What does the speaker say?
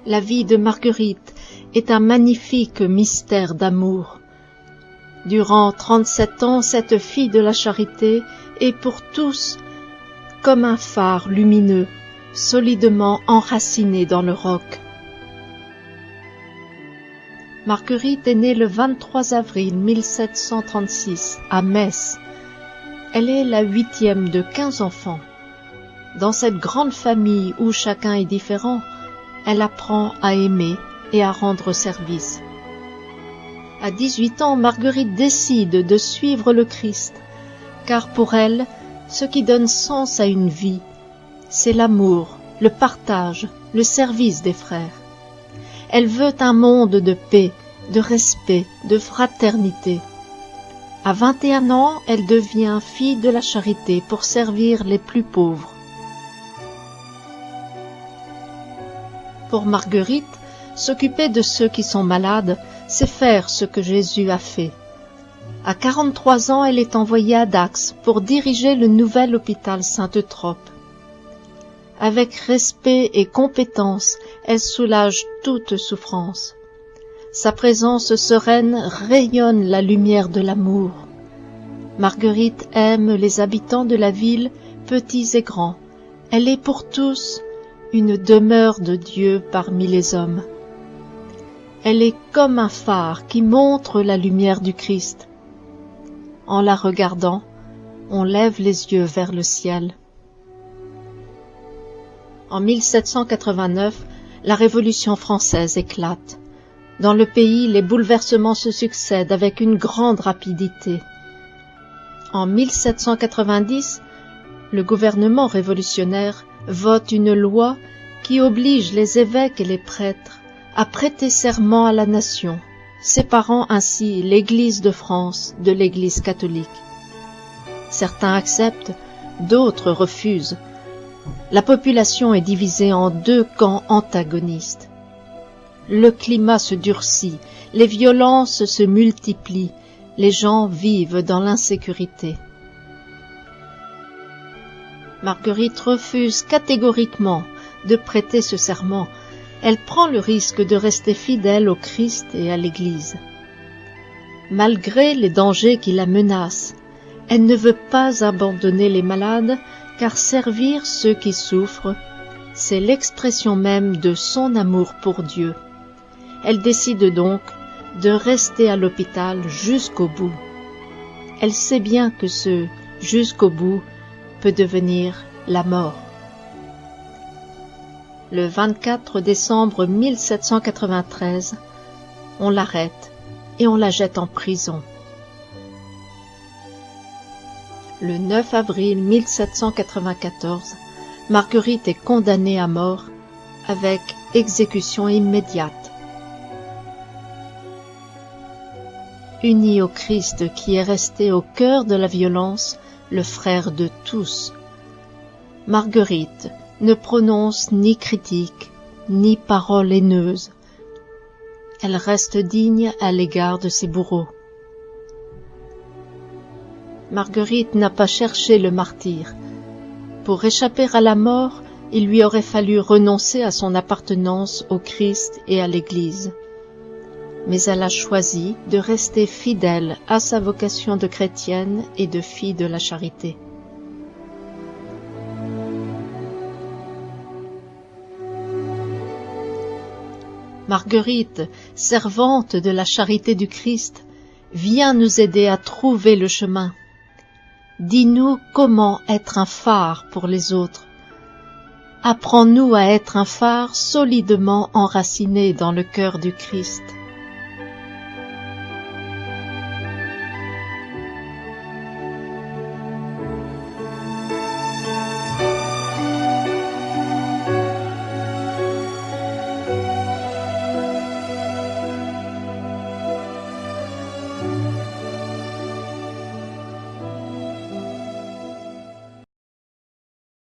La vie de Marguerite est un magnifique mystère d'amour. Durant 37 ans, cette fille de la charité est pour tous comme un phare lumineux, solidement enraciné dans le roc. Marguerite est née le 23 avril 1736 à Metz. Elle est la 8e de 15 enfants. Dans cette grande famille où chacun est différent, elle apprend à aimer et à rendre service. À 18 ans, Marguerite décide de suivre le Christ, car pour elle, ce qui donne sens à une vie, c'est l'amour, le partage, le service des frères. Elle veut un monde de paix, de respect, de fraternité. À 21 ans, elle devient fille de la charité pour servir les plus pauvres. Pour Marguerite, s'occuper de ceux qui sont malades, c'est faire ce que Jésus a fait. À 43 ans, elle est envoyée à Dax pour diriger le nouvel hôpital Sainte-Trope. Avec respect et compétence, elle soulage toute souffrance. Sa présence sereine rayonne la lumière de l'amour. Marguerite aime les habitants de la ville, petits et grands. Elle est pour tous une demeure de Dieu parmi les hommes. Elle est comme un phare qui montre la lumière du Christ. En la regardant, on lève les yeux vers le ciel. En 1789, la Révolution française éclate. Dans le pays, les bouleversements se succèdent avec une grande rapidité. En 1790, le gouvernement révolutionnaire vote une loi qui oblige les évêques et les prêtres à prêter serment à la nation, séparant ainsi l'Église de France de l'Église catholique. Certains acceptent, d'autres refusent. La population est divisée en deux camps antagonistes. Le climat se durcit, les violences se multiplient, les gens vivent dans l'insécurité. Marguerite refuse catégoriquement de prêter ce serment. Elle prend le risque de rester fidèle au Christ et à l'Église. Malgré les dangers qui la menacent, elle ne veut pas abandonner les malades, car servir ceux qui souffrent, c'est l'expression même de son amour pour Dieu. Elle décide donc de rester à l'hôpital jusqu'au bout. Elle sait bien que ce « jusqu'au bout » peut devenir la mort. Le 24 décembre 1793, on l'arrête et on la jette en prison. Le 9 avril 1794, Marguerite est condamnée à mort avec exécution immédiate. Unie au Christ qui est resté au cœur de la violence, le frère de tous, Marguerite ne prononce ni critique, ni parole haineuse. Elle reste digne à l'égard de ses bourreaux. Marguerite n'a pas cherché le martyre. Pour échapper à la mort, il lui aurait fallu renoncer à son appartenance au Christ et à l'Église. Mais elle a choisi de rester fidèle à sa vocation de chrétienne et de fille de la charité. Marguerite, servante de la charité du Christ, viens nous aider à trouver le chemin. Dis-nous comment être un phare pour les autres. Apprends-nous à être un phare solidement enraciné dans le cœur du Christ.